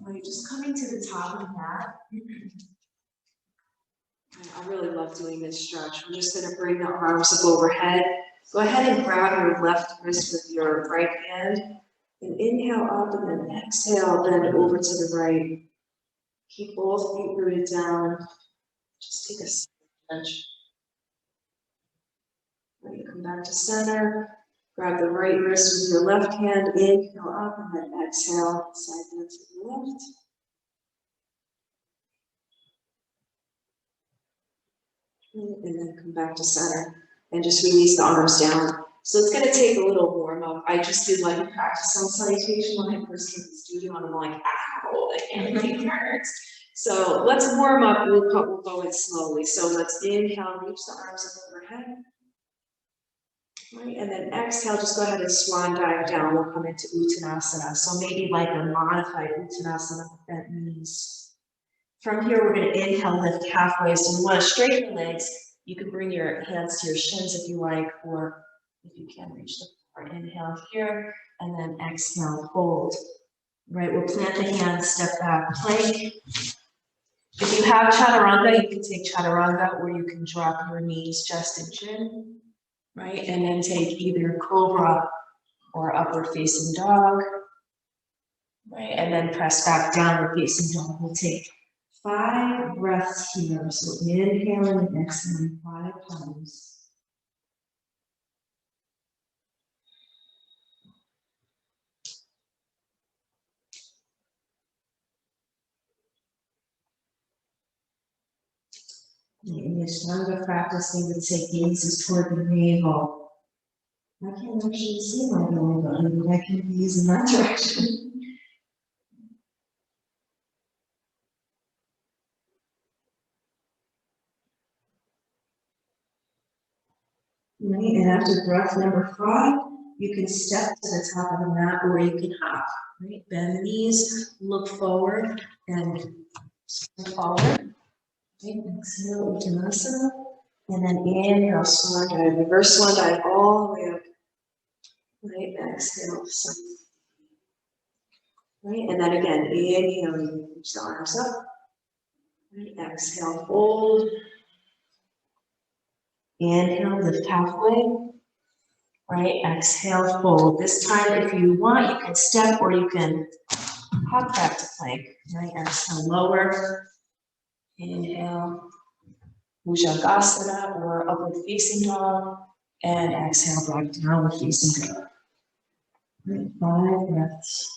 Right, just coming to the top of the mat. I really love doing this stretch. We're just going to bring the arms up overhead. Go ahead and grab your left wrist with your right hand. And inhale up and then exhale, bend over to the right. Keep both feet rooted down. Just take a stretch. Right, come back to center. Grab the right wrist with your left hand. Inhale up and then exhale. Side bend to the left. And then come back to center and just release the arms down. So it's going to take a little warm up. I just did like a practice on salutation when I first came to the studio, and I'm like, ow, it hurts. So let's warm up. We'll go it slowly. So let's inhale, reach the arms up overhead. Right, and then exhale, just go ahead and swan dive down. We'll come into Uttanasana. So maybe like a modified Uttanasana with bent knees. From here, we're going to inhale, lift halfway. So you want to straighten the legs. You can bring your hands to your shins if you like, or if you can reach the floor. Inhale here, and then exhale, fold. Right, we'll plant the hands, step back, plank. If you have chaturanga, you can take chaturanga, or you can drop your knees just in chin. Right, and then take either cobra or upward facing dog. Right, and then press back downward facing dog. We'll take 5 breaths here. So inhaling and exhaling 5 times. In your Ashtanga practice, they would say gazes toward the navel. I can't actually see my navel, but I can gaze in that direction. Right, and after breath number 5, you can step to the top of the mat or you can hop. Right, bend the knees, look forward, and step forward. Right, exhale, Vinyasa, and then inhale, swan dive, reverse swan dive all the way up. Right, exhale, right, and then again, inhale, you reach the arms up. Right, exhale, fold. Inhale, lift halfway. Right, exhale, fold. This time, if you want, you can step or you can hop back to plank. Right, exhale, lower. Inhale, Bhujangasana or upward facing dog. And exhale, back downward facing dog. Right, 5 breaths.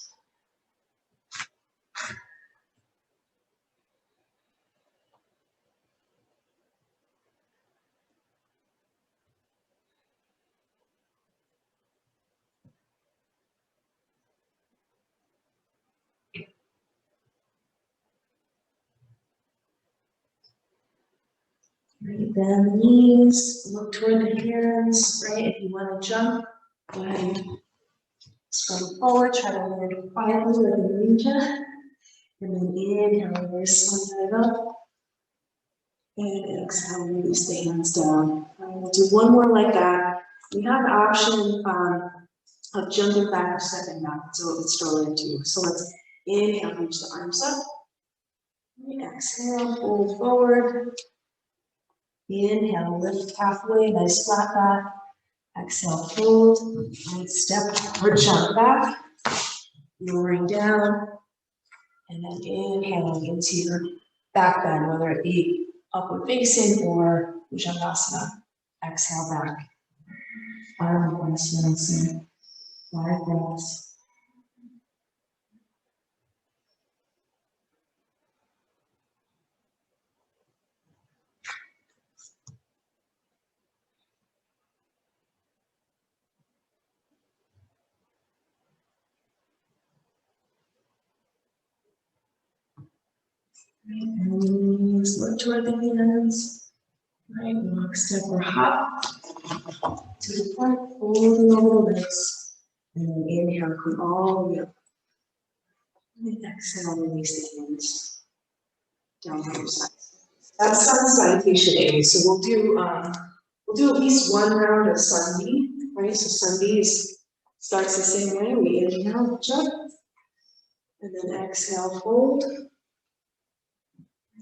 Right, bend the knees, look toward the hands, right? If you want to jump, go ahead and scroll forward, try to land quietly like a ninja. And then inhale, reverse swan dive up. And exhale, release the hands down. We'll do one more like that. We have the option of jumping back or stepping back, so it's totally up to you. So let's inhale, reach the arms up. Exhale, fold forward. Inhale, lift halfway, nice flat back. Exhale, fold. And step or jump back. Lowering down. And then inhaling into your back bend, whether it be upward facing or Bhujangasana. Exhale back. 5 breaths. 5 breaths. Right, knees look toward the hands. Right, walk, step, or hop to the front, folding over the legs. And then inhale, come all the way up. And exhale, release the hands down to your sides. That's sun salutation A. So we'll do at least 1 round of sun B. Right, so sun B starts the same way. We inhale, jump. And then exhale, fold.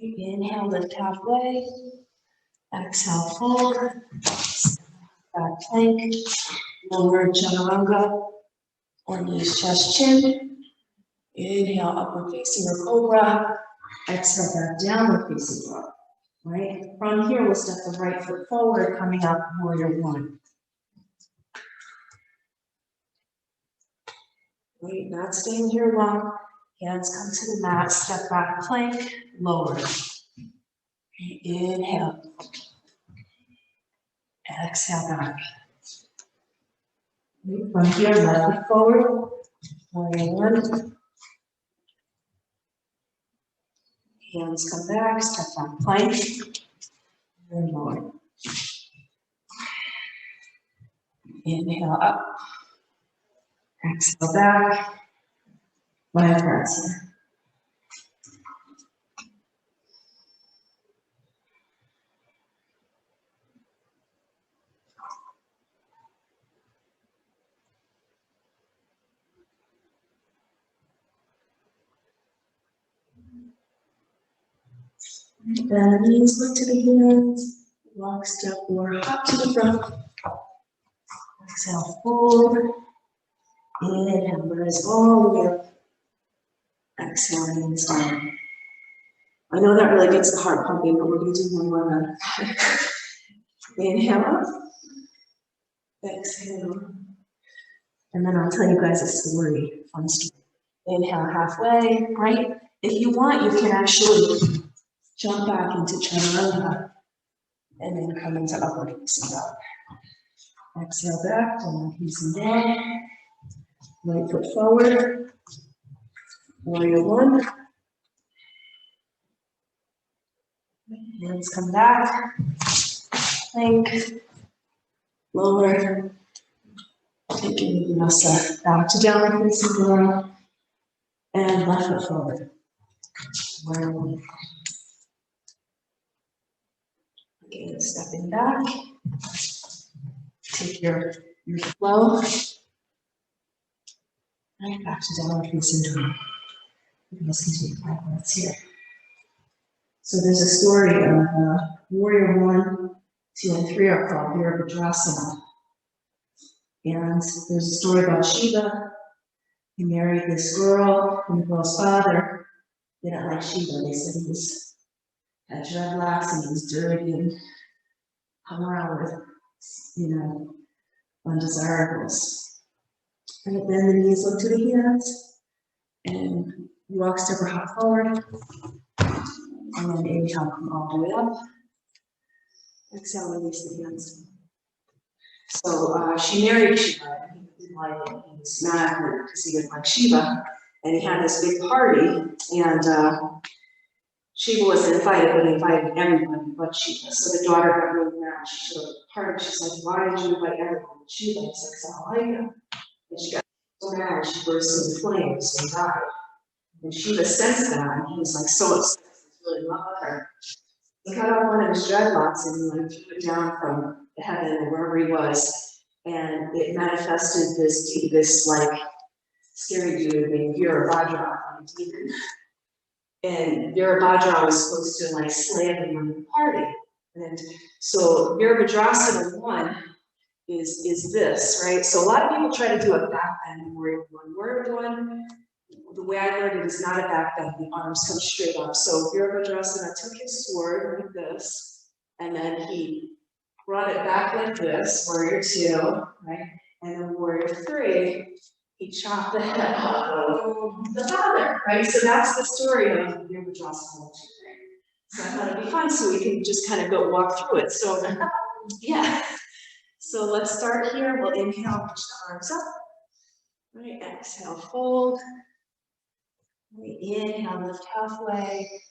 Inhale, lift halfway. Exhale, fold. Back plank. Lower chaturanga or knees, chest, chin. Inhale, upward facing or cobra. Exhale, back downward facing dog. Right? From here, we'll step the right foot forward, coming up warrior one. Right, not staying here long. Hands come to the mat, step back plank, lower. Inhale. Exhale back. From here, left foot forward. Warrior one. Hands come back, step back plank, and lower. Inhale up. Exhale back. 5 breaths here. Bend the knees, look to the hands, walk, step, or hop to the front. Exhale, fold. Inhale, rise all the way up. Exhale, hands down. I know that really gets the heart pumping, but we're going to do one more round. Inhale up. Exhale. And then I'll tell you guys a story, fun story. Inhale halfway, right? If you want, you can actually jump back into chaturanga and then come into upward facing dog. Exhale back, downward facing dog. Right foot forward. Warrior one. Hands come back. Plank. Lower. Taking Vinyasa back to downward facing dog. And left foot forward. Warrior one. Again, stepping back. Take your flow. And back to downward facing dog. You guys can take 5 breaths here. So there's a story of warrior 1, 2, and 3 are called Vinyasa. And there's a story about Shiva. He married this girl, and the girl's father didn't like Shiva. They said he had dreadlocks and he was dirty and hung around with, undesirables. And then the knees look to the hands, and walk, step, or hop forward. And then inhale, come all the way up. Exhale, release the hands. So she married Shiva, and he didn't like it. He was mad at her because he didn't like Shiva. And he had this big party, and Shiva wasn't invited, but he invited everyone but Shiva. So the daughter got really mad. She showed up at the party. She's like, why did you invite everyone but Shiva? He's like, 'cause I don't like him. And she got so mad, she burst into flames and died. And Shiva sensed that, and he was like so upset. He really loved her. He cut off one of his dreadlocks and he threw it down from the heaven or wherever he was, and it manifested this like scary dude named Virabhadra, a demon. And Virabhadra was supposed to like slay everyone in the party. And so Virabhadrasana 1 is this, right? So a lot of people try to do a back bend in warrior 1. Warrior 1, the way I learned it is not a back bend, the arms come straight up. So Virabhadrasana took his sword like this, and then he brought it back like this, warrior 2, right? And then warrior 3, he chopped the head off of the father, right? So that's the story of Virabhadrasana 1, 2, 3. So I thought it'd be fun, so we can just kind of go walk through it. So yeah. So let's start here. We'll inhale, push the arms up. Right, exhale, fold. Right, inhale, lift halfway.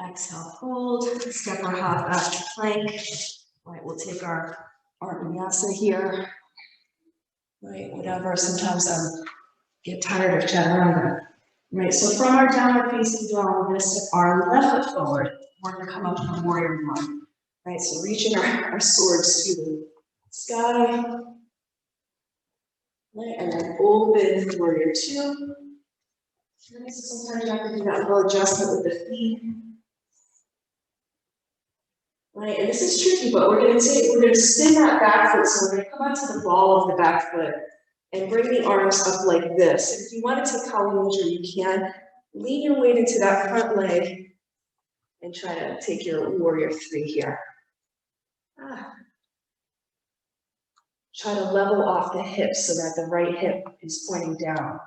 Exhale, fold. Step or hop back to plank. Right, we'll take our vinyasa here. Right, whatever. Sometimes I get tired of chaturanga. Right, so from our downward facing dog, we're going to step our left foot forward. We're going to come up to warrior 1. Right, so reaching our swords to the sky. Right, and then open warrior 2. Sometimes you have to do that little adjustment with the feet. Right, and this is tricky, but we're gonna spin that back foot, so we're gonna come onto the ball of the back foot and bring the arms up like this. And if you want to take column measure, you can. Lean your weight into that front leg and try to take your warrior three here. Try to level off the hips so that the right hip is pointing down.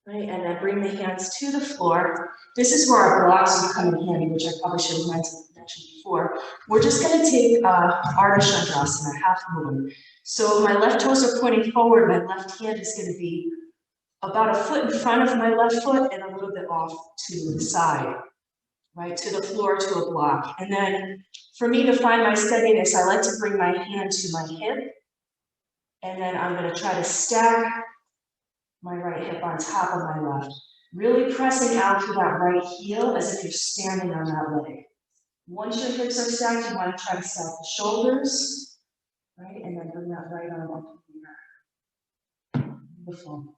Right, and then bring the hands to the floor. This is where our blocks will come in handy, which I probably should have mentioned before. We're just going to take Ardha Chandrasana, half movement. So my left toes are pointing forward, my left hand is going to be about a foot in front of my left foot and a little bit off to the side, right, to the floor, to a block. And then for me to find my steadiness, I like to bring my hand to my hip, and then I'm going to try to stack my right hip on top of my left, really pressing out through that right heel as if you're standing on that leg. Once your hips are stacked, you want to try to stack the shoulders, right, and then bring that right arm up here. Beautiful.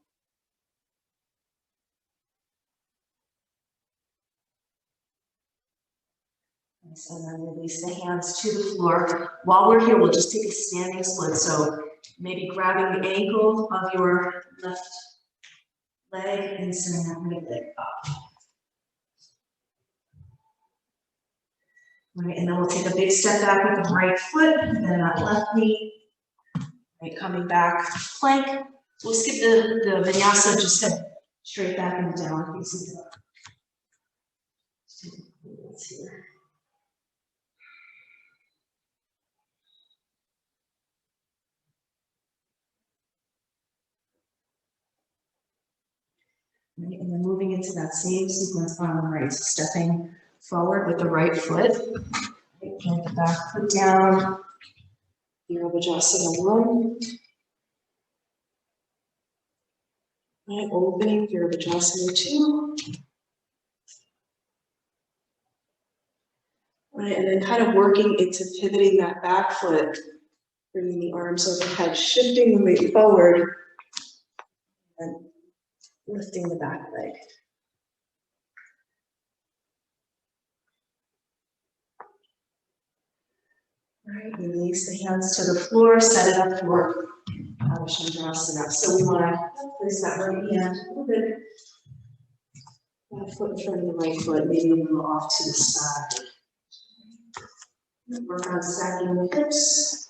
Nice, and then release the hands to the floor. While we're here, we'll just take a standing split. So maybe grabbing the ankle of your left leg and sending that right leg up. Right, and then we'll take a big step back with the right foot, and then that left knee. Right, coming back, plank. We'll skip the vinyasa, just head straight back into downward facing dog. Here. Right, and then moving into that same sequence on the right, so stepping forward with the right foot. Right, plant the back foot down. Virabhajasana 1. Right, opening Virabhajasana 2. Right, and then kind of working into pivoting that back foot, bringing the arms overhead, shifting the weight forward, and lifting the back leg. Right, release the hands to the floor, set it up for Ardha Chandrasana. So we want to place that right hand a little bit, that foot in front of the right foot, maybe a little off to the side. Work on stacking the hips.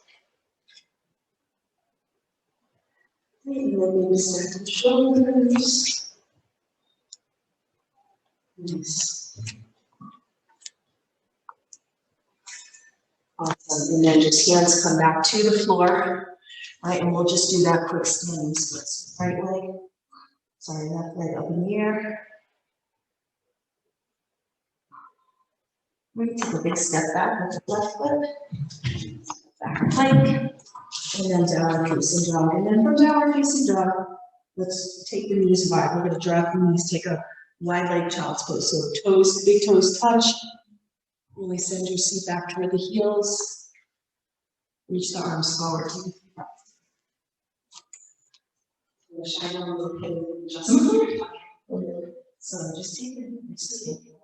And then maybe stack the shoulders. Nice. Awesome. And then just hands come back to the floor. Right, and we'll just do that quick standing split. Right leg, left leg up in the air. Right, take a big step back with the left foot. Back plank. And then downward facing dog. And then from downward facing dog, let's take the knees wide. We're going to drop the knees, take a wide leg child's pose. So toes, big toes touch. Really send your seat back toward the heels. Reach the arms forward. So just take it. Just take it.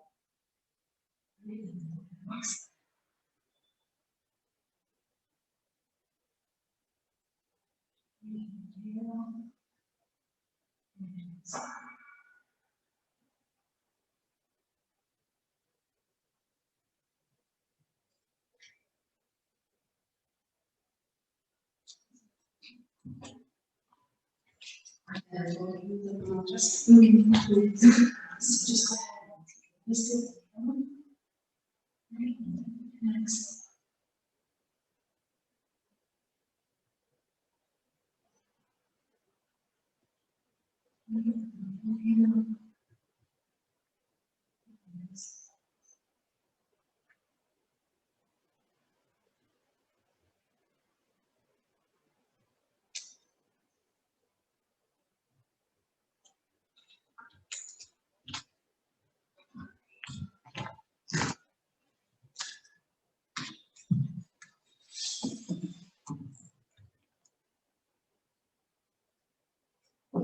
Just go ahead. Next.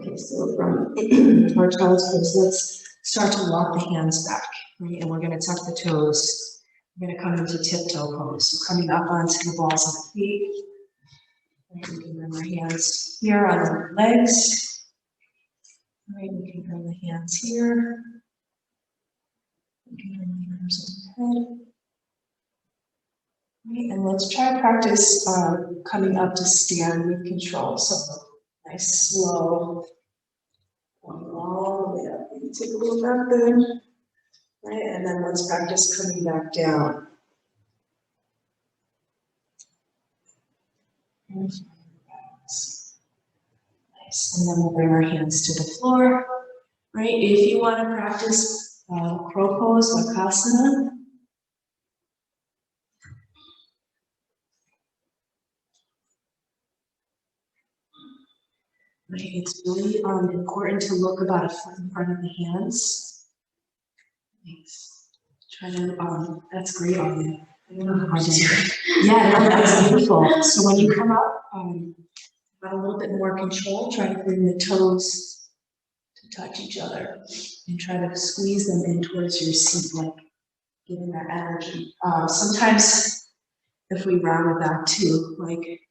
Okay, so from our child's pose, let's start to walk the hands back, right? And we're going to tuck the toes. We're going to come into tiptoe pose. So coming up onto the balls of the feet. Right, we can bring our hands here on our legs. Right, we can bring the hands here. We can bring the arms overhead. Right, and let's try to practice coming up to stand with control. So nice, slow. Going all the way up. You take a little breath in, right? And then let's practice coming back down. Nice. And then we'll bring our hands to the floor, right? If you want to practice crow pose, Vakasana. Right, it's really important to look about a foot in front of the hands. Thanks. Try to, that's great on you. I don't know how to do it. Yeah, no, that's beautiful. So when you come up, got a little bit more control, try to bring the toes to touch each other and try to squeeze them in towards your seat, like giving that energy. Sometimes if we round it back too, like,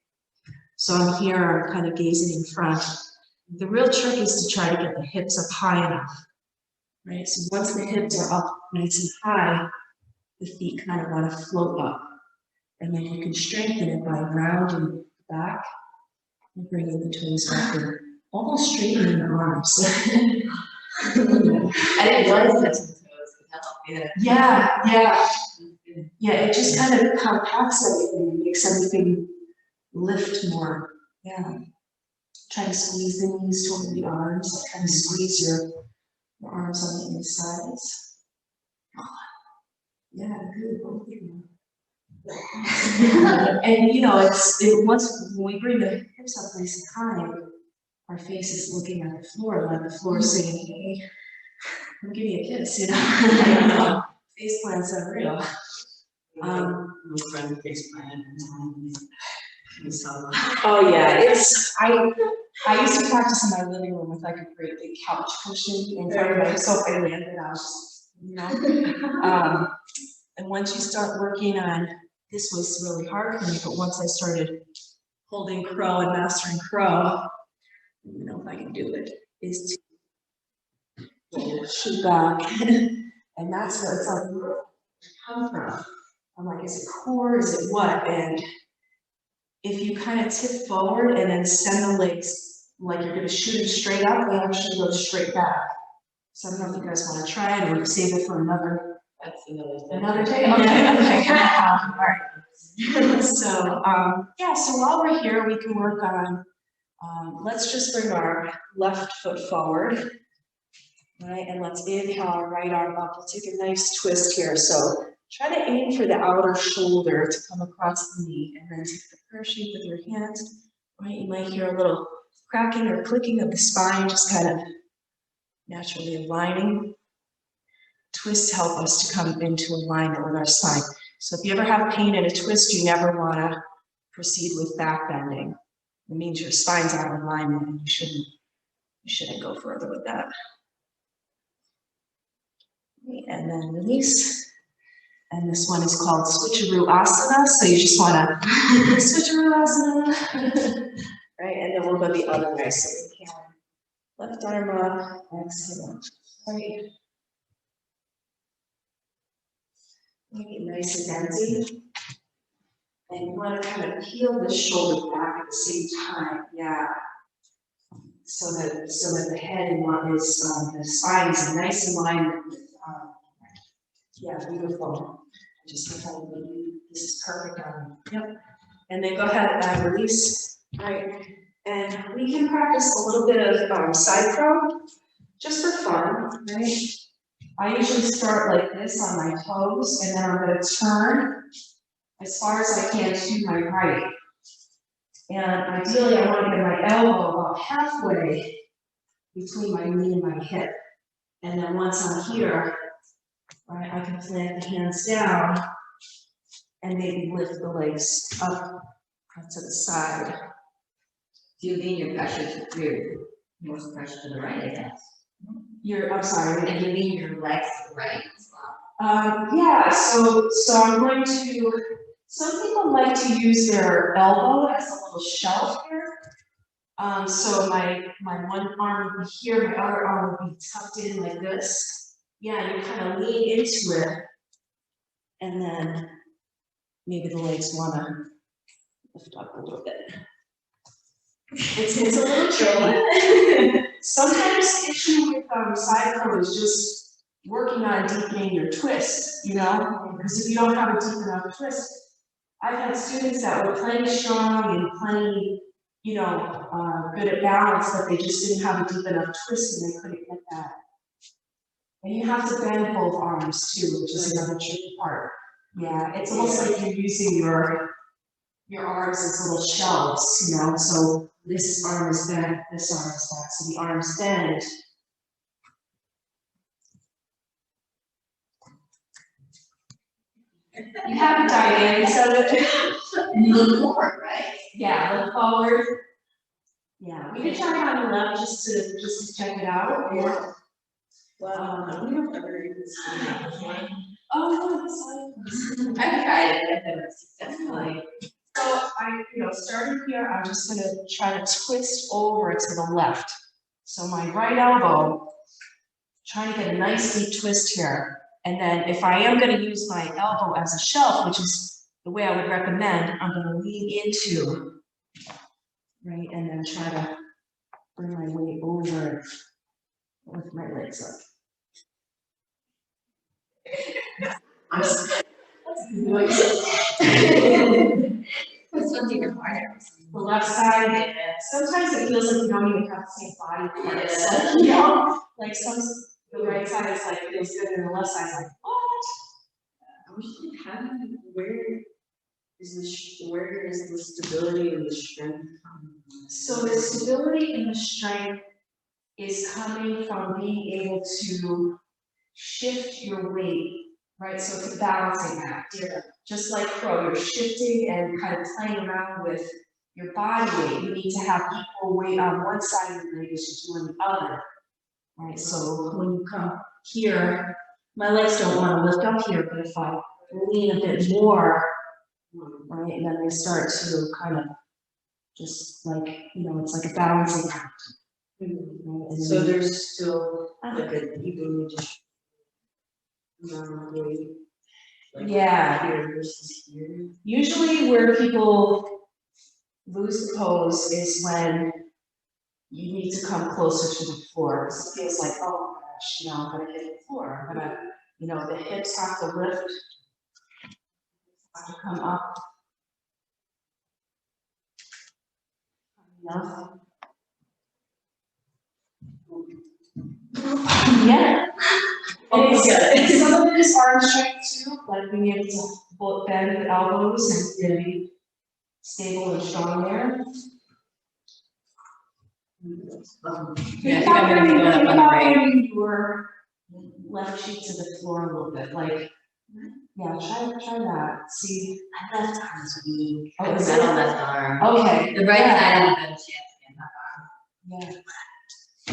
so I'm here, I'm kind of gazing in front. The real trick is to try to get the hips up high enough, right? So once the hips are up nice and high, the feet kind of want to float up. And then you can strengthen it by rounding back and bringing the toes up and almost straightening the arms. I didn't realize that the toes could help. Yeah. Yeah, it just kind of compacts everything, makes everything lift more. Yeah. Try to squeeze the knees toward the arms, try to squeeze your arms on the insides. Yeah, good. And you know, once when we bring the hips up nice and high, our face is looking at the floor, like the floor is saying, "Hey, I'm giving you a kiss," you know. Face plants are real. My friend face plant. Oh yeah, I used to practice in my living room with like a great big couch cushion in front of my sofa and landed out, you know. And once you start working on, this was really hard for me, but once I started holding crow and mastering crow, I don't even know if I can do it, is to shoot back. And that's where it's like, where did it come from? I'm like, is it core, is it what? And if you kind of tip forward and then send the legs like you're going to shoot them straight up, they actually go straight back. So I don't know if you guys want to try it or save it for another. That's another day. Another day? Okay. All right. So, yeah, so while we're here, we can work on, let's just bring our left foot forward, right? And let's inhale our right arm up. We'll take a nice twist here. So try to aim for the outer shoulder to come across the knee, and then take the prayer shape with your hands, right? You might hear a little cracking or clicking of the spine, just kind of naturally aligning. Twists help us to come into alignment with our spine. So if you ever have pain in a twist, you never want to proceed with back bending. It means your spine's out of alignment and you shouldn't go further with that. And then release. And this one is called switcheroo asana. So you just want to switcheroo asana. Right, and then we'll go the other way. So we can left arm up, exhale. Right. Make it nice and empty. And you want to kind of peel the shoulder back at the same time. Yeah. So that the head is the spine is nice in alignment with yeah, beautiful. Just to tell you, this is perfect on you. Yep. And then go ahead and release. Right. And we can practice a little bit of side crow just for fun, right? I usually start like this on my toes, and then I'm going to turn as far as I can to my right. And ideally, I want to get my elbow about halfway between my knee and my hip. And then once I'm here, right, I can plant the hands down and maybe lift the legs up to the side. Do you mean your pressure to through? More pressure to the right, I guess. I'm sorry. And you lean your legs to the right as well. Yeah, so I'm going to, some people like to use their elbow as a little shelf here. So my one arm would be here, my other arm would be tucked in like this. Yeah, you kind of lean into it. And then maybe the legs wanna lift up a little bit. It's a little tricky. Sometimes the issue with side curl is just working on deepening your twist, you know? Because if you don't have a deep enough twist, I've had students that were plenty strong and plenty, you know, good at balance, but they just didn't have a deep enough twist and they couldn't get that. And you have to bend both arms too, which is another tricky part. Yeah, it's almost like you're using your arms as little shelves, you know, so this arm is bent, this arm is back, so the arms bend. You have the dynamics of it. And you look forward, right? Yeah, look forward. Yeah, we could try it on the left just to check it out. Yeah. Well, we have never even seen that before. Oh, no, it's like, I've tried it, I've never successfully. so starting here, I'm just gonna try to twist over to the left. So my right elbow, trying to get a nice deep twist here. And then if I am gonna use my elbow as a shelf, which is the way I would recommend, I'm gonna lean into, right, and then try to bring my weight over with my legs up. That's what's even harder. The left side, sometimes it feels like you don't even have the same body parts. Like, you know, like the right side is like feels good, and the left side is like, what? I was like, where is the stability and the strength from? So the stability and the strength is coming from being able to shift your weight, right? So it's a balancing act. Just like crow, you're shifting and kind of playing around with your body weight. You need to have equal weight on one side of the leg as you do on the other, right? So when you come here, my legs don't want to lift up here, but if I lean a bit more, right, and then they start to kind of just like, you know, it's like a balancing act. Right? So there's still like an even weight. Like Yeah. here versus here. Usually where people lose the pose is when you need to come closer to the floor. Because it feels like, oh my gosh, you know, I'm gonna hit the floor. I'm gonna, you know, the hips have to lift, have to come up. Enough. Yeah. And it's some of it is arm strength too, like being able to both bend the elbows and be stable and strong there. Yeah, I think I'm gonna be going up on the right. Bring your left cheek to the floor a little bit, like, yeah, try that. See, My left arm is weak. Oh, I is got it? a left arm. okay. The right yeah. side I have a better chance to get that arm. Yeah.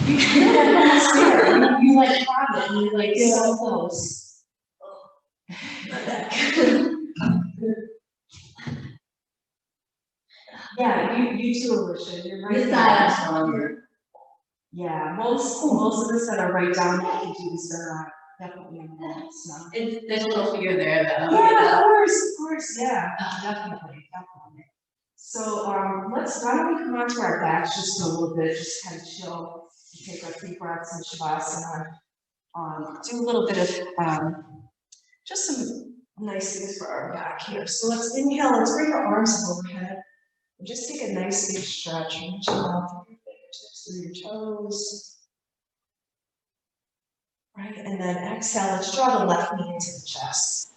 You're like scared. You like have it, and you're like so close. Yeah, you too, Alicia. You're right. This side I'm stronger. Yeah, most of us that are right down there can do this, they're not definitely on that, so. There's a little fear there that Yeah, of course, yeah, definitely. So, why don't we come onto our backs just a little bit, just kind of chill, take our 3 breaths in Shavasana. Do a little bit of, just some nice things for our back here. So let's inhale, let's bring our arms overhead. And just take a nice big stretch, reaching out through your fingertips, through your toes. Right, and then exhale, let's draw the left knee into the chest.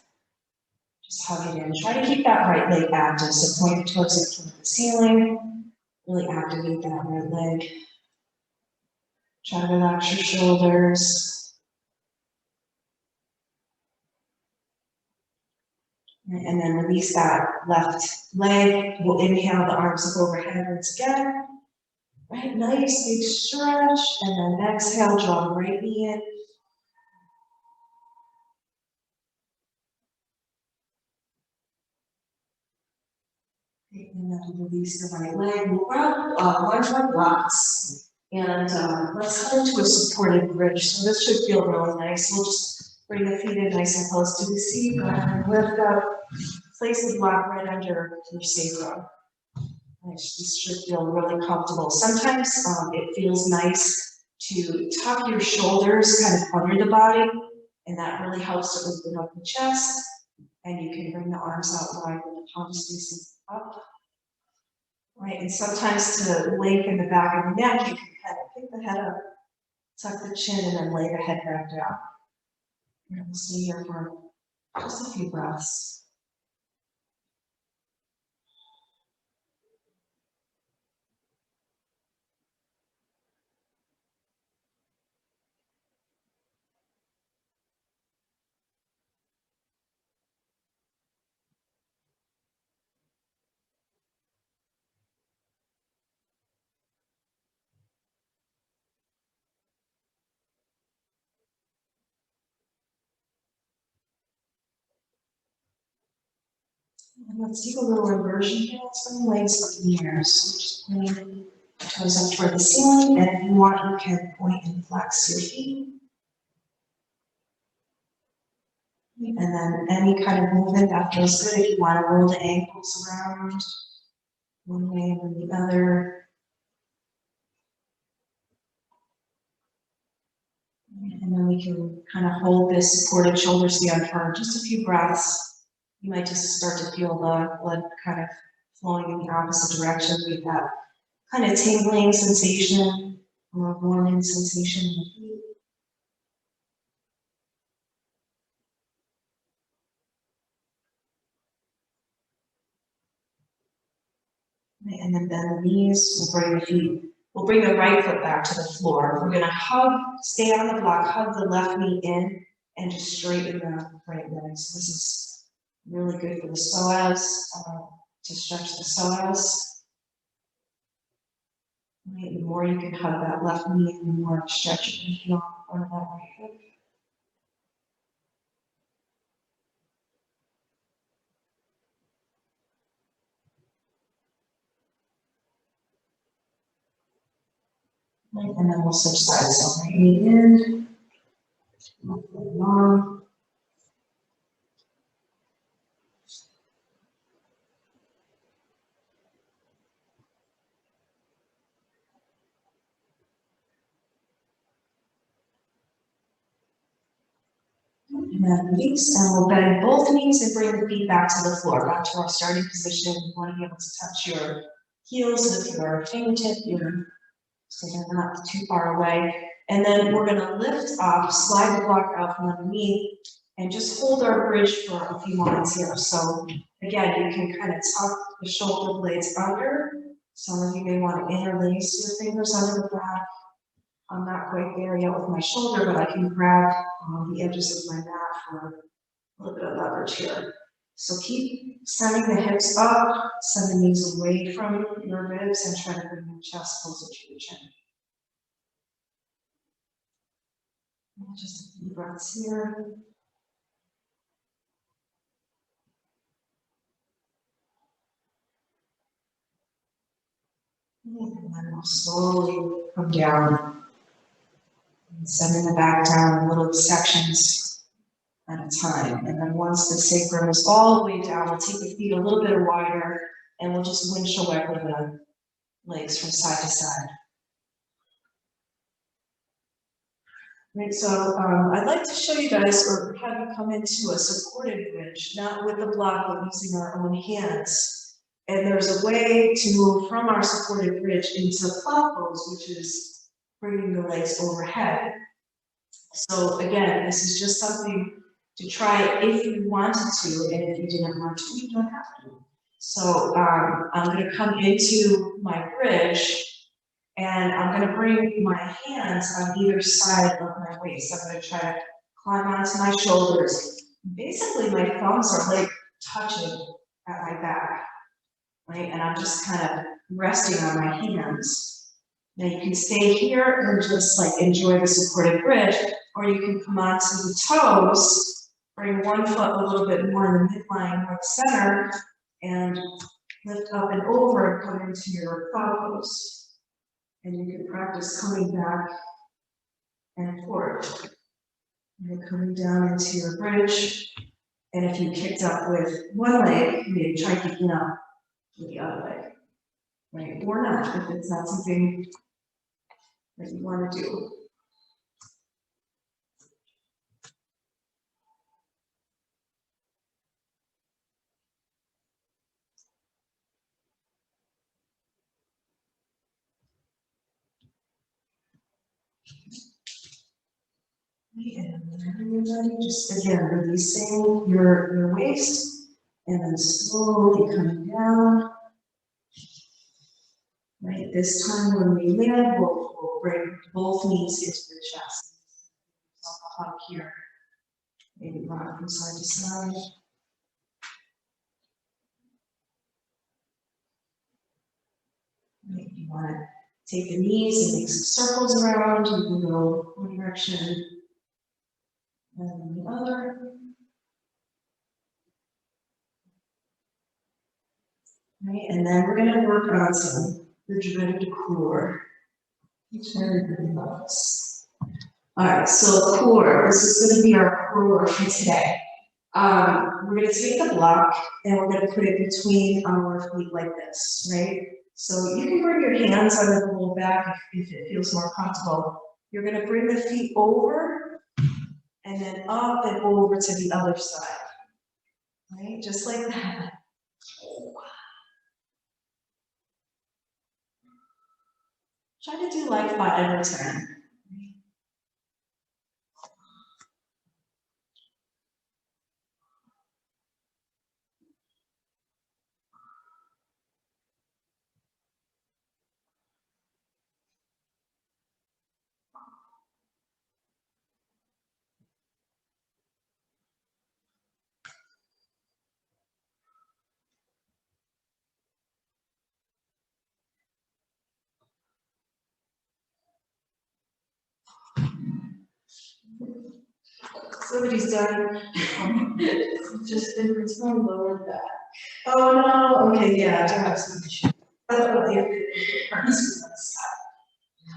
Just hug it in. Try to keep that right leg active, so point your toes up toward the ceiling. Really activate that right leg. Try to relax your shoulders. And then release that left leg. We'll inhale the arms up overhead once again. Right, nice big stretch, and then exhale, draw the right knee in. And then release the right leg. We'll grab one blocks. And let's come into a supported bridge. So this should feel really nice. We'll just bring the feet in nice and close to the seat. Go ahead and lift up. Place the block right under your sacrum. Nice. This should feel really comfortable. Sometimes it feels nice to tuck your shoulders kind of under the body, and that really helps to open up the chest. And you can bring the arms out wide with the palms facing up. Right, and sometimes to lengthen the back of the neck, you can kind of pick the head up, tuck the chin, and then lay the head back down. And we'll stay here for just a few breaths. And let's take a little inversion here. Let's bring the legs up in the air. So just bring the toes up toward the ceiling, and if you want, you can point and flex your feet. And then any kind of movement that feels good. If you want to roll the ankles around one way and then the other. And then we can kind of hold this supported shoulder stand for just a few breaths. You might just start to feel the blood kind of flowing in the opposite direction. We've got kind of tingling sensation or warming sensation in the feet. And then bend the knees, we'll bring the feet. We'll bring the right foot back to the floor. We're gonna hug, stay on the block, hug the left knee in, and just straighten the right leg. So this is really good for the psoas, to stretch the psoas. Right, the more you can hug that left knee, the more stretch you can feel on that right hip. Right, and then we'll switch sides. So right knee in, long. And then release, and we'll bend both knees and bring the feet back to the floor, back to our starting position. You want to be able to touch your heels with your fingertip, so they're not too far away. And then we're going to lift up, slide the block out from underneath, and just hold our bridge for a few moments here. So again, you can kind of tuck the shoulder blades under. Some of you may want to interlace your fingers under the back. I'm not quite there yet with my shoulder, but I can grab the edges of my mat for a little bit of leverage here. So keep sending the hips up, send the knees away from your ribs, and try to bring your chest closer to your chin. And just a few breaths here. And then we'll slowly come down. And sending the back down in little sections at a time. And then once the sacrum is all the way down, we'll take the feet a little bit wider and we'll just windshield wiper the legs from side to side. Right, so I'd like to show you guys, or have you come into a supported bridge, not with the block, but using our own hands. And there's a way to move from our supported bridge into plow pose, which is bringing the legs overhead. So again, this is just something to try if you wanted to, and if you didn't want to, you don't have to. So I'm going to come into my bridge, and I'm going to bring my hands on either side of my waist. I'm going to try to climb onto my shoulders. Basically, my thumbs are like touching at my back, right? And I'm just kind of resting on my hands. Now you can stay here and just like enjoy the supported bridge, or you can come onto the toes, bring one foot a little bit more in the midline or the center, and lift up and over and come into your cloud pose. And you can practice coming back and forth. And coming down into your bridge. And if you kicked up with one leg, maybe try kicking up with the other leg. Right? Or not, if it's not something that you want to do. And everybody just again releasing your waist and then slowly coming down. Right, this time when we land, we'll bring both knees into the chest. So up here, maybe rock from side to side. Right, you want to take the knees and make some circles around. You can go one direction and then the other. Right, and then we're going to work on some rigid core, which everybody loves. All right, so core, this is going to be our core work for today. We're going to take the block and we're going to put it between our feet like this, right? So you can bring your hands under the low back if it feels more comfortable. You're going to bring the feet over and then up and over to the other side, right? Just like that. Try to do like 5 or 10. Somebody's done. Just in return lower back. Oh no, okay, yeah, I have some issues.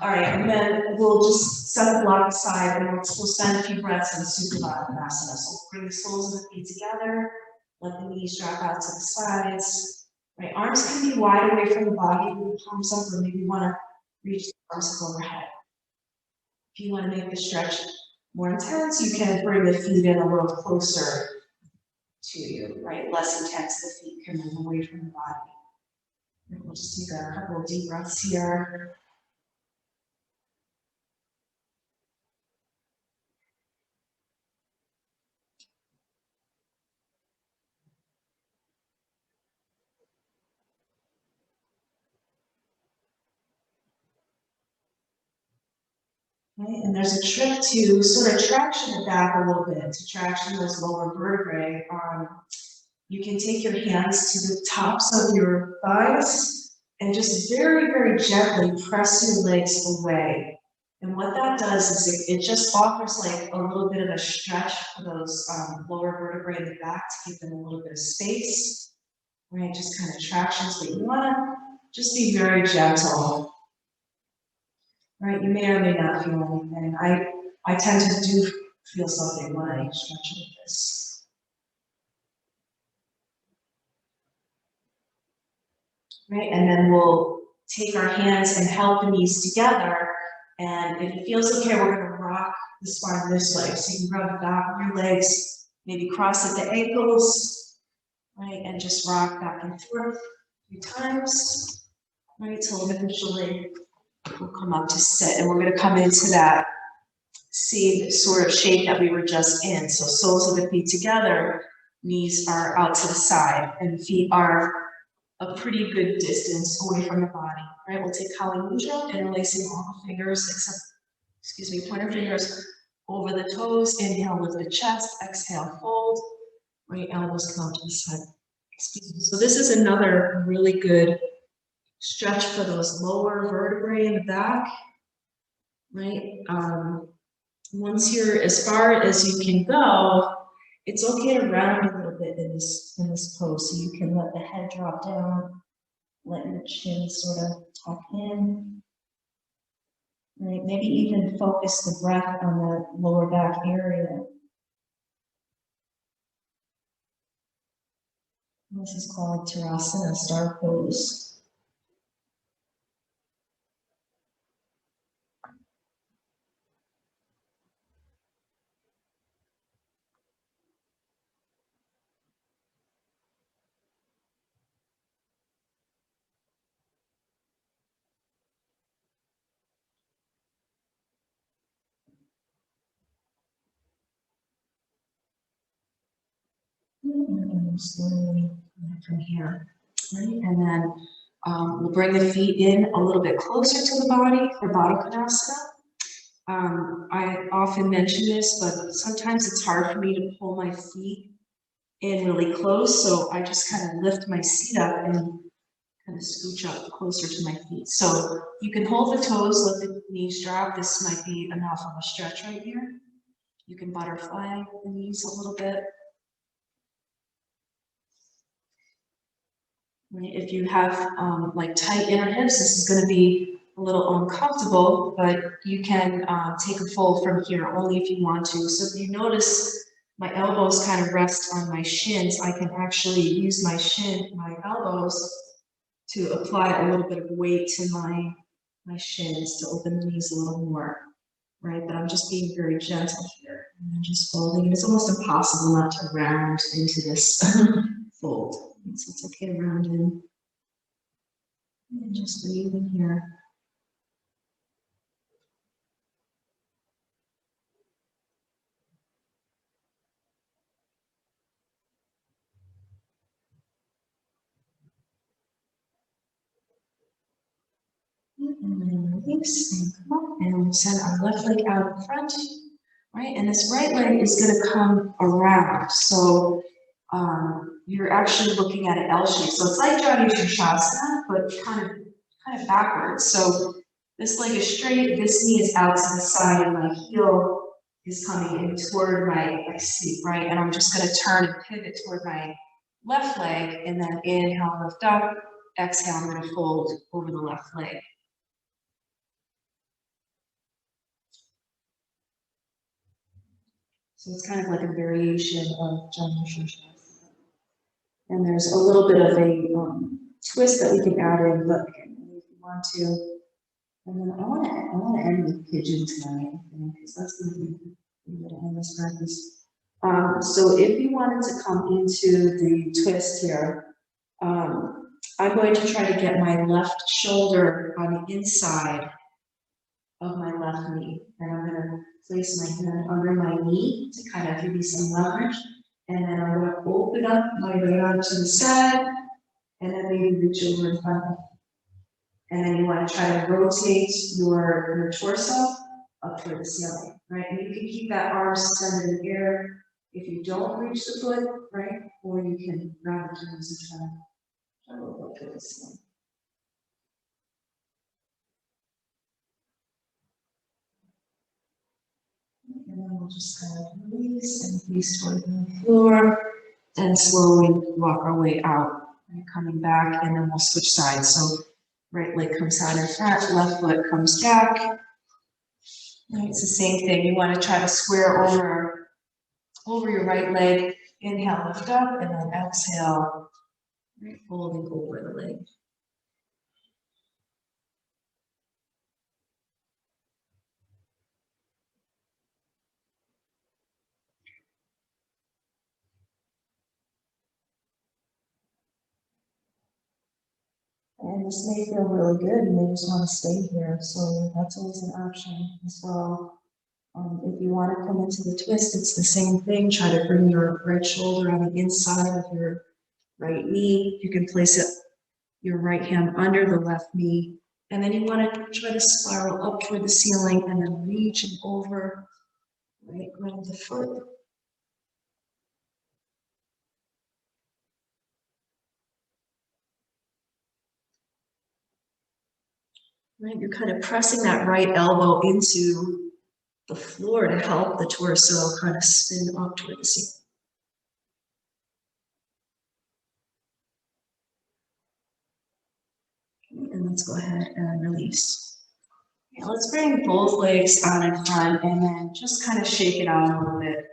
All right, and then we'll just set the block aside and we'll spend a few breaths in Supavasana. So bring the soles of the feet together, let the knees drop out to the sides. Right, arms can be wide away from the body, with the palms up, or maybe you want to reach the arms up overhead. If you want to make the stretch more intense, you can bring the feet in a little closer to you, right? Less intense, the feet can move away from the body. And we'll just take a couple of deep breaths here. Right, and there's a trick to sort of traction it back a little bit, to traction those lower vertebrae. You can take your hands to the tops of your thighs and just very, very gently press your legs away. And what that does is it just offers like a little bit of a stretch for those lower vertebrae in the back to give them a little bit of space. Right, just kind of tractions, but you want to just be very gentle. Right, you may or may not feel anything. I tend to do feel something when I stretch like this. Right, and then we'll take our hands and help the knees together. And if it feels okay, we're going to rock the spine this way. So you can rub the back of your legs, maybe cross at the ankles, right, and just rock back and forth a few times, right, till eventually we'll come up to sit, and we're going to come into that same sort of shape that we were just in. So soles of the feet together, knees are out to the side, and feet are a pretty good distance away from the body. Right? We'll take Kali Mudra, interlacing all the fingers, except, pointer fingers over the toes. Inhale, lift the chest. Exhale, fold. Right elbows come to the side. So this is another really good stretch for those lower vertebrae in the back, right? Once you're as far as you can go, it's okay to round a little bit in this pose, so you can let the head drop down, let your chin sort of tuck in. Right, maybe even focus the breath on the lower back area. This is called Tirasana, star pose. And slowly from here, right? And then we'll bring the feet in a little bit closer to the body for Baddha Konasana. I often mention this, but sometimes it's hard for me to pull my feet in really close, so I just kind of lift my seat up and kind of scooch up closer to my feet. So you can hold the toes, let the knees drop. This might be enough of a stretch right here. You can butterfly the knees a little bit. If you have like tight inner hips, this is going to be a little uncomfortable, but you can take a fold from here only if you want to. So if you notice my elbows kind of rest on my shins, I can actually use my elbows to apply a little bit of weight to my shins to open the knees a little more, right? But I'm just being very gentle here and just folding. It's almost impossible not to round into this fold. So it's okay to round in. And just breathe in here. And then release and come up, and we'll send our left leg out in front, right? And this right leg is going to come around. So you're actually looking at an L shape. So it's like Janu Shasana, but kind of backwards. So this leg is straight, this knee is out to the side, and my heel is coming in toward my seat, right? And I'm just going to turn and pivot toward my left leg, and then inhale, lift up, exhale, I'm going to fold over the left leg. So it's kind of like a variation of Janu Shasana. And there's a little bit of a twist that we can add in, but if you want to. And then I want to end with pigeon tonight, I think, because that's going to be a good end this practice. So if you wanted to come into the twist here, I'm going to try to get my left shoulder on the inside of my left knee. And I'm going to place my hand under my knee to kind of give you some leverage. And then I'm going to open up my right arm to the side, and then maybe reach over in front of me. And then you want to try to rotate your torso up toward the ceiling, right? And you can keep that arm suspended in the air if you don't reach the foot, right? Or you can grab the toes and try to look up toward the ceiling. And then we'll just kind of release and face toward the floor, and slowly walk our way out. And coming back, and then we'll switch sides. So right leg comes out in front, left foot comes back. And it's the same thing. You want to try to square over your right leg. Inhale, lift up, and then exhale, right, folding over the leg. And this may feel really good, and they just want to stay here. So that's always an option as well. If you want to come into the twist, it's the same thing. Try to bring your right shoulder on the inside of your right knee. You can place your right hand under the left knee. And then you want to try to spiral up toward the ceiling and then reach over, right, grab the foot. right? You're kind of pressing that right elbow into the floor to help the torso kind of spin up toward the ceiling. And let's go ahead and release. Yeah, let's bring both legs on in front and then just kind of shake it out a little bit.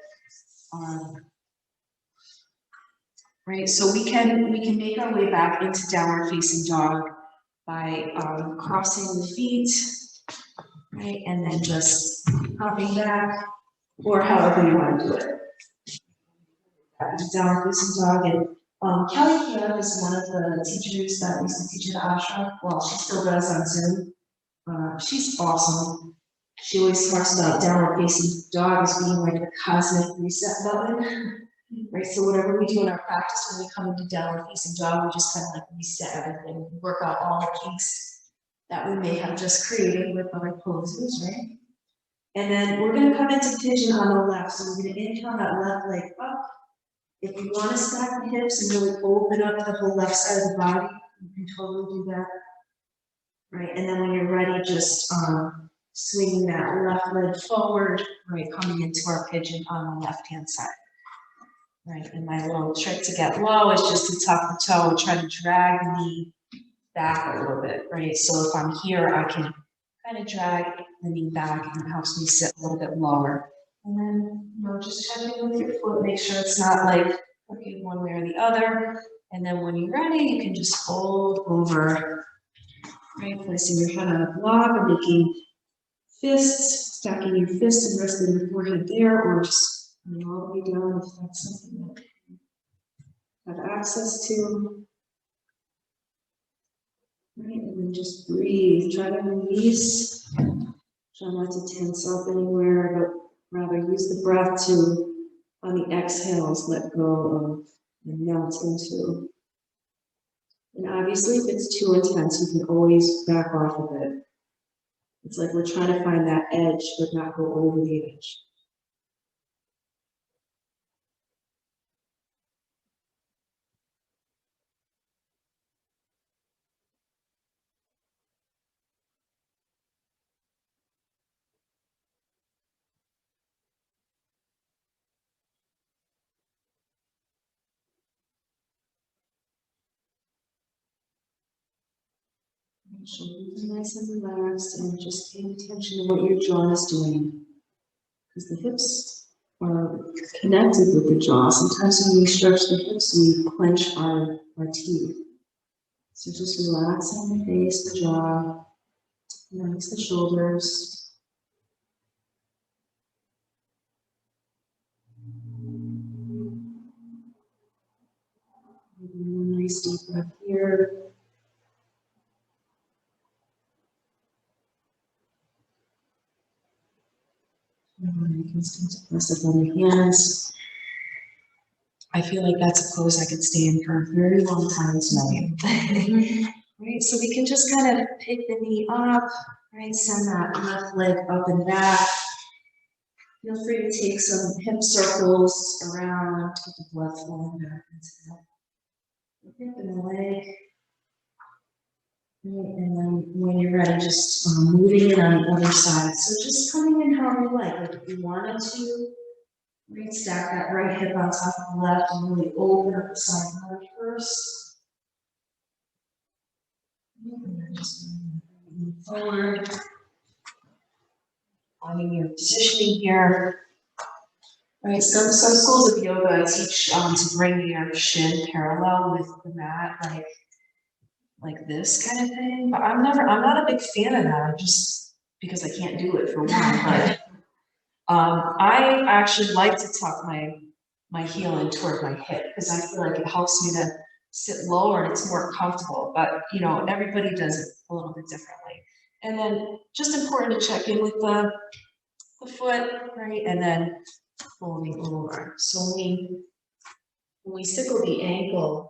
Right, so we can make our way back into downward facing dog by crossing the feet, right, and then just hopping back, or however you want to do it. Back into downward facing dog, and Kelly Camp is one of the teachers that used to teach at Ashra. Well, she still does on Zoom. She's awesome. She always talks about downward facing dog as being like a cosmic reset button. Right, so whatever we do in our practice when we come into downward facing dog, we just kind of like reset everything, work out all the kinks that we may have just created with other poses, right? And then we're going to come into pigeon on the left, so we're going to inhale that left leg up. If you want to stack the hips and really open up the whole left side of the body, you can totally do that, right? And then when you're ready, just swinging that left leg forward, right, coming into our pigeon on the left-hand side. Right, and my little trick to get low is just to tuck the toe and try to drag the knee back a little bit, right? So if I'm here, I can kind of drag the knee back and it helps me sit a little bit lower. And then, you know, just checking with your foot, make sure it's not like looking one way or the other. And then when you're ready, you can just fold over, right? Placing your head on a block and making fists, stacking your fists and resting your forehead there, or just all the way down if that's something that you have access to. Right, and then just breathe. Try to release. Try not to tense up anywhere, but rather use the breath to, on the exhales, let go of and melt into. And obviously, if it's too intense, you can always back off of it. It's like we're trying to find that edge, but not go over the edge. Shoulders are nice and relaxed, and just paying attention to what your jaw is doing. Because the hips are connected with the jaw. Sometimes when we stretch the hips, we clench our teeth. So just relaxing the face, the jaw, relax the shoulders. Nice deep breath here. And you can start to press up on your hands. I feel like that's a pose I could stay in for a very long time tonight. Right, so we can just kind of pick the knee up, right, send that left leg up and back. Feel free to take some hip circles around, get the blood flowing back into the hip and the leg. Right, and then when you're ready, just moving in on the other side. So just coming in how you like. Like if you wanted to, right, stack that right hip on top of the left and really open up the side leg first. And then just move forward. Finding your positioning here. Right, some schools of yoga teach to bring your shin parallel with the mat, like this kind of thing. But I'm not a big fan of that, just because I can't do it for one. But I actually like to tuck my heel in toward my hip because I feel like it helps me to sit lower and it's more comfortable. But you know, everybody does it a little bit differently. And then just important to check in with the foot, right? And then folding over. So when we sickle the ankle,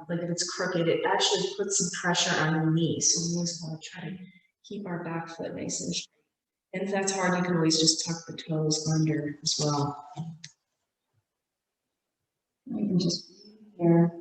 like if it's crooked, it actually puts some pressure on the knee. So we always want to try to keep our back foot nice and straight. And if that's hard, you can always just tuck the toes under as well. You can just here.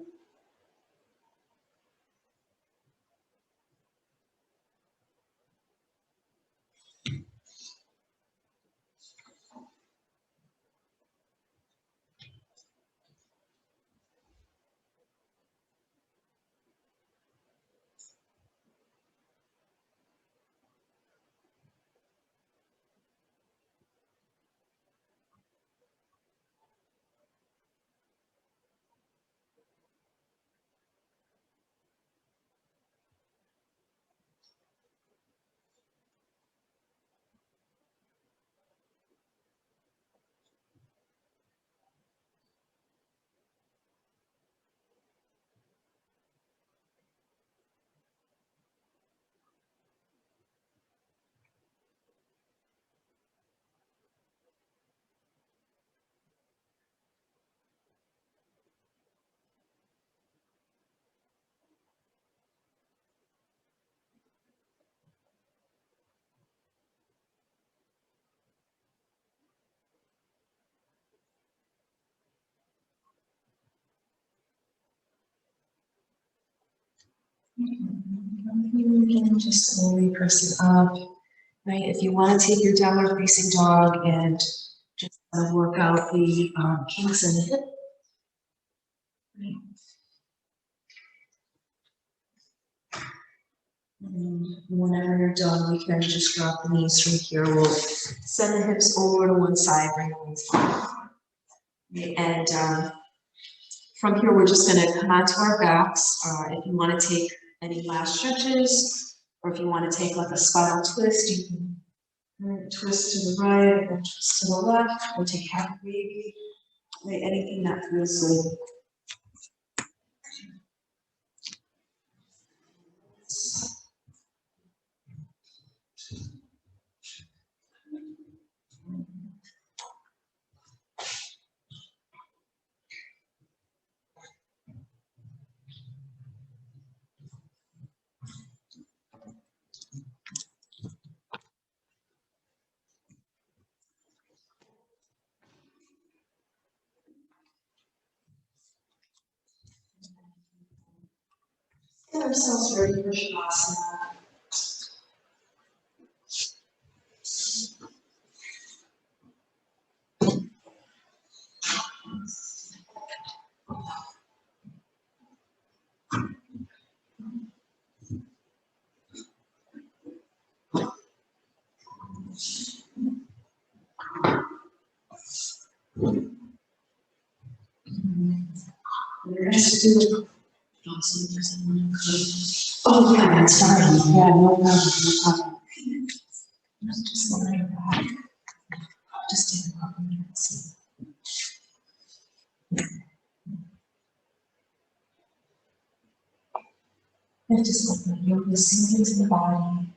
Again, just slowly press it up. Right, if you want to take your downward facing dog and just work out the kinks in the hip. Right. And whenever you're done, we can just drop the knees from here. We'll send the hips over to one side, bring the wings back. And from here, we're just going to come onto our backs. If you want to take any last stretches, or if you want to take like a spinal twist, you can twist to the right, or twist to the left, or take half a baby. Right, anything that feels good. Get ourselves ready for Shavasana. We're going to do it. Oh, yeah, I'm sorry. Yeah, no problem. Just like that. Just take a couple minutes. And just let the yoga sink into the body.